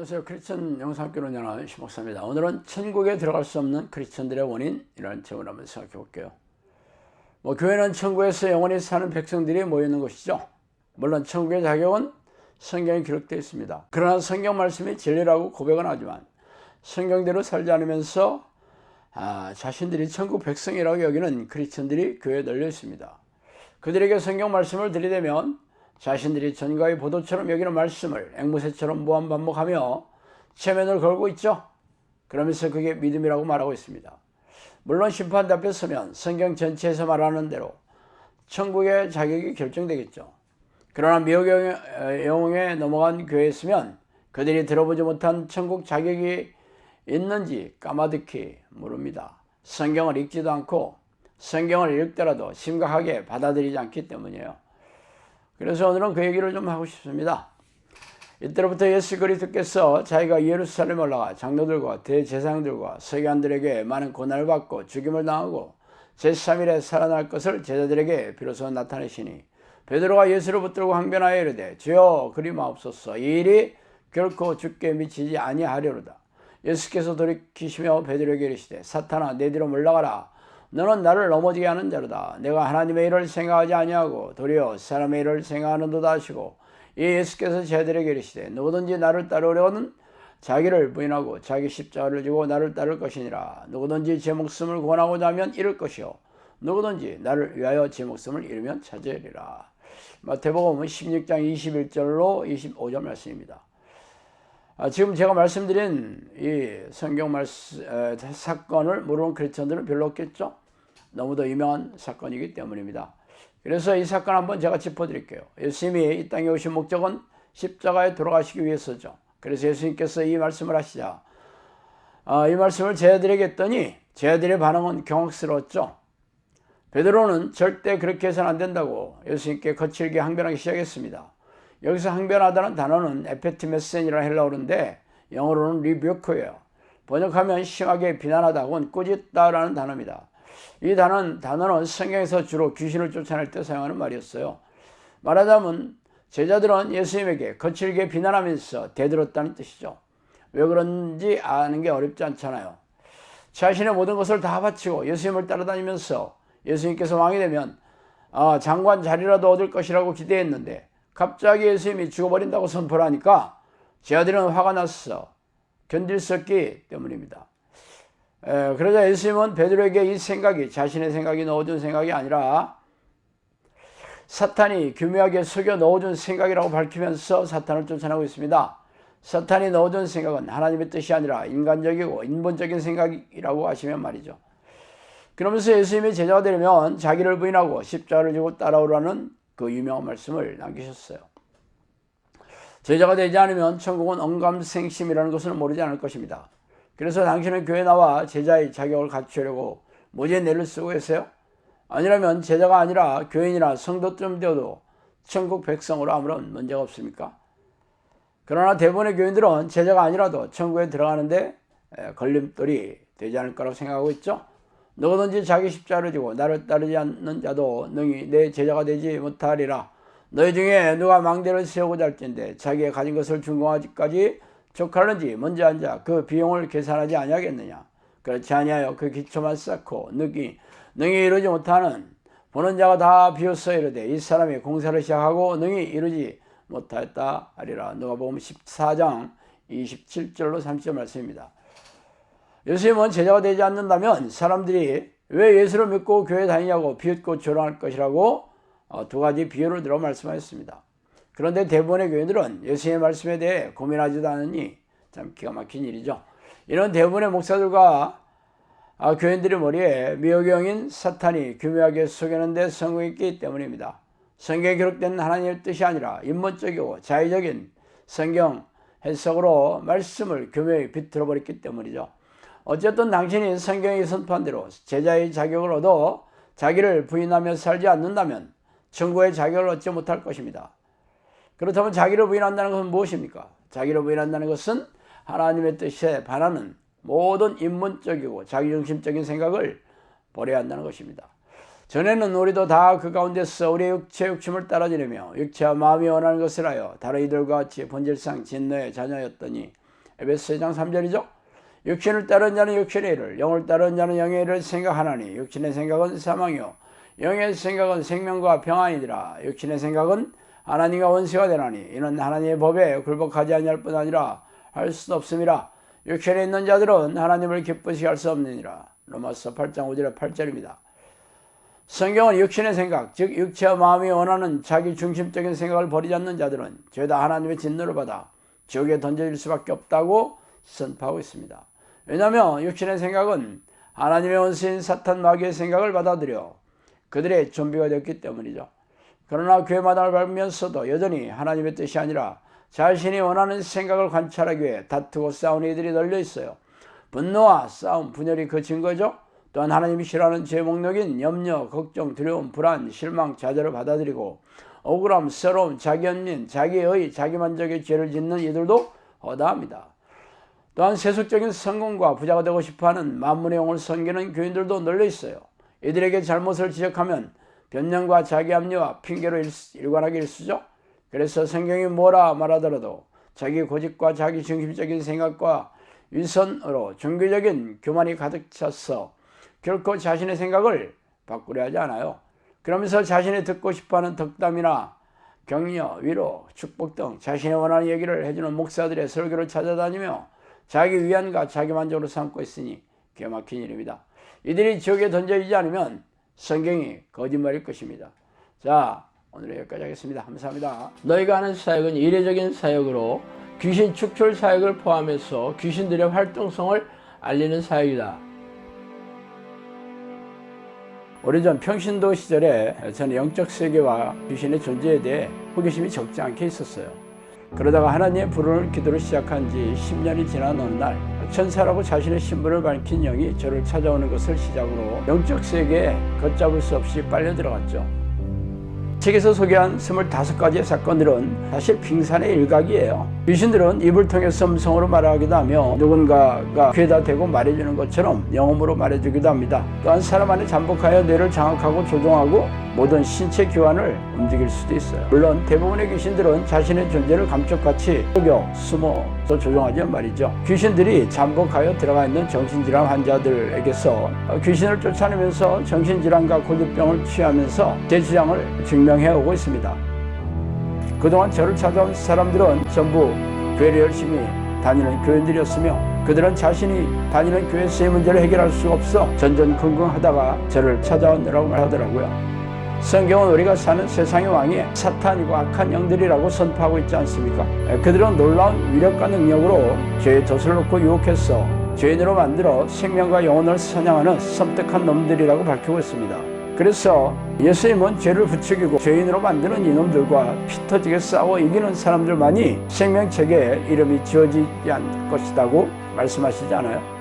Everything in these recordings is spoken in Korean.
안녕하세요. 크리스천 영상교로 연하는 심목사입니다. 오늘은 천국에 들어갈 수 없는 크리스천들의 원인이라는 제목을 한번 생각해 볼게요. 교회는 천국에서 영원히 사는 백성들이 모여있는 곳이죠. 물론 천국의 자격은 성경에 기록되어 있습니다. 그러나 성경 말씀이 진리라고 고백은 하지만 성경대로 살지 않으면서 자신들이 천국 백성이라고 여기는 크리스천들이 교회에 널려 있습니다. 그들에게 성경 말씀을 들이대면 자신들이 전가의 보도처럼 여기는 말씀을 앵무새처럼 무한반복하며 체면을 걸고 있죠. 그러면서 그게 믿음이라고 말하고 있습니다. 물론 심판대 앞에 서면 성경 전체에서 말하는 대로 천국의 자격이 결정되겠죠. 그러나 미혹의 영웅에 넘어간 교회에 있으면 그들이 들어보지 못한 천국 자격이 있는지 까마득히 모릅니다. 성경을 읽지도 않고 성경을 읽더라도 심각하게 받아들이지 않기 때문이에요. 그래서 오늘은 그 얘기를 좀 하고 싶습니다. 이때로부터 예수 그리스도께서 자기가 예루살렘에 올라가 장로들과 대제사장들과 서기관들에게 많은 고난을 받고 죽임을 당하고 제3일에 살아날 것을 제자들에게 비로소 나타내시니 베드로가 예수를 붙들고 항변하여 이르되 주여 그리 마옵소서, 이 일이 결코 주께 미치지 아니하려로다. 예수께서 돌이키시며 베드로에게 이르시되 사탄아 내 뒤로 물러가라. 너는 나를 넘어지게 하는 자로다. 내가 하나님의 일을 생각하지 아니하고 도리어 사람의 일을 생각하는도다 하시고, 이 예수께서 제자들에게 이르시되 누구든지 나를 따르려거든 자기를 부인하고 자기 십자가를 지고 나를 따를 것이니라. 누구든지 제 목숨을 구원하고자 하면 잃을 것이요 누구든지 나를 위하여 제 목숨을 잃으면 찾으리라. 마태복음 16장 21절로 25절 말씀입니다. 지금 제가 말씀드린 이 성경 사건을 모르는 크리스천들은 별로 없겠죠. 너무도 유명한 사건이기 때문입니다. 그래서 이 사건 한번 제가 짚어드릴게요. 예수님이 이 땅에 오신 목적은 십자가에 돌아가시기 위해서죠. 그래서 예수님께서 이 말씀을 하시자 이 말씀을 제자들에게 했더니 제자들의 반응은 경악스러웠죠. 베드로는 절대 그렇게 해서는 안 된다고 예수님께 거칠게 항변하기 시작했습니다. 여기서 항변하다는 단어는 에페티메센이라는 헬라어인데 영어로는 리뷰크예요. 번역하면 심하게 비난하다 혹은 꾸짖다라는 단어입니다. 이 단어는 성경에서 주로 귀신을 쫓아낼 때 사용하는 말이었어요. 말하자면 제자들은 예수님에게 거칠게 비난하면서 대들었다는 뜻이죠. 왜 그런지 아는 게 어렵지 않잖아요. 자신의 모든 것을 다 바치고 예수님을 따라다니면서 예수님께서 왕이 되면 장관 자리라도 얻을 것이라고 기대했는데 갑자기 예수님이 죽어버린다고 선포를 하니까 제자들은 화가 났어. 견딜 수 없기 때문입니다. 그러자 예수님은 베드로에게 이 생각이 자신의 생각이 넣어준 생각이 아니라 사탄이 교묘하게 속여 넣어준 생각이라고 밝히면서 사탄을 쫓아내고 있습니다. 사탄이 넣어준 생각은 하나님의 뜻이 아니라 인간적이고 인본적인 생각이라고 하시면 말이죠. 그러면서 예수님이 제자가 되려면 자기를 부인하고 십자가를 지고 따라오라는 그 유명한 말씀을 남기셨어요. 제자가 되지 않으면 천국은 언감생심이라는 것을 모르지 않을 것입니다. 그래서 당신은 교회에 나와 제자의 자격을 갖추려고 무지의 내를 쓰고 계세요? 아니라면 제자가 아니라 교인이나 성도쯤 되어도 천국 백성으로 아무런 문제가 없습니까? 그러나 대부분의 교인들은 제자가 아니라도 천국에 들어가는데 걸림돌이 되지 않을 거라고 생각하고 있죠. 누구든지 자기 십자가를 지고 나를 따르지 않는 자도 능히 내 제자가 되지 못하리라. 너희 중에 누가 망대를 세우고자 할진대 자기의 가진 것을 준공하기까지 족하는지 먼저 앉아 그 비용을 계산하지 아니하겠느냐. 그렇지 아니하여 그 기초만 쌓고 능히 이루지 못하는 보는 자가 다 비웃어 이르되 이 사람이 공사를 시작하고 능히 이루지 못하였다 하리라. 누가복음 14장 27절로 30절 말씀입니다. 예수님은 제자가 되지 않는다면 사람들이 왜 예수를 믿고 교회에 다니냐고 비웃고 조롱할 것이라고 두 가지 비유를 들어 말씀하셨습니다. 그런데 대부분의 교인들은 예수님의 말씀에 대해 고민하지도 않으니 참 기가 막힌 일이죠. 이런 대부분의 목사들과 교인들의 머리에 미혹영인 사탄이 교묘하게 속이는 데 성공했기 때문입니다. 성경에 기록된 하나님의 뜻이 아니라 인본적이고 자의적인 성경 해석으로 말씀을 교묘히 비틀어 버렸기 때문이죠. 어쨌든 당신이 성경이 선포한 대로 제자의 자격을 얻어 자기를 부인하며 살지 않는다면 천국의 자격을 얻지 못할 것입니다. 그렇다면 자기를 부인한다는 것은 무엇입니까? 자기를 부인한다는 것은 하나님의 뜻에 반하는 모든 인문적이고 자기중심적인 생각을 버려야 한다는 것입니다. 전에는 우리도 다 그 가운데서 우리의 육체 욕심을 따라지려며 육체와 마음이 원하는 것을 하여 다른 이들과 같이 본질상 진노의 자녀였더니 에베소 2장 3절이죠. 육신을 따르는 자는 육신의 일을, 영을 따르는 자는 영의 일을 생각하나니 육신의 생각은 사망이요 영의 생각은 생명과 평안이니라. 육신의 생각은 하나님과 원수가 되나니 이는 하나님의 법에 굴복하지 아니할 뿐 아니라 할 수도 없음이라. 육신에 있는 자들은 하나님을 기쁘시게 할 수 없느니라. 로마서 8장 5절에 8절입니다. 성경은 육신의 생각, 즉 육체와 마음이 원하는 자기 중심적인 생각을 버리지 않는 자들은 죄다 하나님의 진노를 받아 지옥에 던져질 수밖에 없다고 선포하고 있습니다. 왜냐하면 육신의 생각은 하나님의 원수인 사탄 마귀의 생각을 받아들여 그들의 좀비가 되었기 때문이죠. 그러나 교회 마당을 밟으면서도 여전히 하나님의 뜻이 아니라 자신이 원하는 생각을 관찰하기 위해 다투고 싸우는 이들이 널려 있어요. 분노와 싸움, 분열이 그 증거죠. 또한 하나님이 싫어하는 죄 목록인 염려, 걱정, 두려움, 불안, 실망, 좌절을 받아들이고 억울함, 서러움, 자기연민, 자기의, 자기만족의 죄를 짓는 이들도 허다합니다. 또한 세속적인 성공과 부자가 되고 싶어하는 만문의 영을 섬기는 교인들도 널려 있어요. 이들에게 잘못을 지적하면 변명과 자기합리와 핑계로 일관하기 일쑤죠. 그래서 성경이 뭐라 말하더라도 자기 고집과 자기 중심적인 생각과 위선으로 종교적인 교만이 가득 차서 결코 자신의 생각을 바꾸려 하지 않아요. 그러면서 자신이 듣고 싶어하는 덕담이나 격려, 위로, 축복 등 자신이 원하는 얘기를 해주는 목사들의 설교를 찾아다니며 자기 위안과 자기 만족으로 삼고 있으니 기가 막힌 일입니다. 이들이 지옥에 던져지지 않으면 성경이 거짓말일 것입니다. 자, 오늘 여기까지 하겠습니다. 감사합니다. 너희가 하는 사역은 이례적인 사역으로 귀신 축출 사역을 포함해서 귀신들의 활동성을 알리는 사역이다. 오래전 평신도 시절에 저는 영적 세계와 귀신의 존재에 대해 호기심이 적지 않게 있었어요. 그러다가 하나님의 부르는 기도를 시작한 지 10년이 지난 어느 날 천사라고 자신의 신분을 밝힌 영이 저를 찾아오는 것을 시작으로 영적 세계에 걷잡을 수 없이 빨려 들어갔죠. 책에서 소개한 25가지의 사건들은 사실 빙산의 일각이에요. 귀신들은 입을 통해서 음성으로 말하기도 하며 누군가가 귀에다 대고 말해주는 것처럼 영음으로 말해주기도 합니다. 또한 사람 안에 잠복하여 뇌를 장악하고 조종하고 모든 신체 기관을 움직일 수도 있어요. 물론 대부분의 귀신들은 자신의 존재를 감쪽같이 속여 숨어서 조종하지만 말이죠. 귀신들이 잠복하여 들어가 있는 정신질환 환자들에게서 귀신을 쫓아내면서 정신질환과 고집병을 취하면서 제 주장을 증명해오고 있습니다. 그동안 저를 찾아온 사람들은 전부 교회를 열심히 다니는 교인들이었으며 그들은 자신이 다니는 교회에서의 문제를 해결할 수 없어 전전긍긍하다가 저를 찾아오느라고 말하더라고요. 성경은 우리가 사는 세상의 왕이 사탄이고 악한 영들이라고 선포하고 있지 않습니까? 그들은 놀라운 위력과 능력으로 죄의 덫을 놓고 유혹해서 죄인으로 만들어 생명과 영혼을 사냥하는 섬뜩한 놈들이라고 밝히고 있습니다. 그래서 예수님은 죄를 부추기고 죄인으로 만드는 이놈들과 피 터지게 싸워 이기는 사람들만이 생명책에 이름이 지어지지 않을 것이라고 말씀하시지 않아요?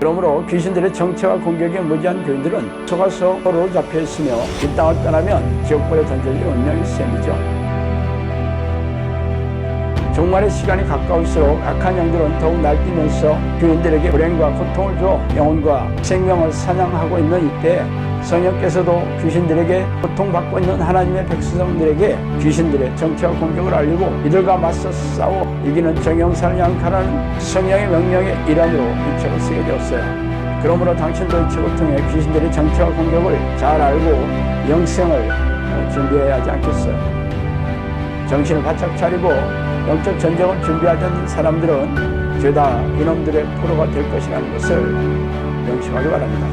그러므로 귀신들의 정체와 공격에 무지한 교인들은 속아서 포로로 잡혀있으며 이 땅을 떠나면 지옥불에 던져질 운명이 셈이죠. 종말의 시간이 가까울수록 악한 영들은 더욱 날뛰면서 교인들에게 불행과 고통을 주어 영혼과 생명을 사냥하고 있는 이때 성령께서도 귀신들에게 고통받고 있는 하나님의 백성들에게 귀신들의 정체와 공격을 알리고 이들과 맞서 싸워 이기는 정형산을 양칼하는 성령의 명령의 일환으로 이 책을 쓰게 되었어요. 그러므로 당신도 이 책을 통해 귀신들의 정체와 공격을 잘 알고 영생을 준비해야 하지 않겠어요. 정신을 바짝 차리고 영적 전쟁을 준비하지 않는 사람들은 죄다 이놈들의 포로가 될 것이라는 것을 명심하기 바랍니다.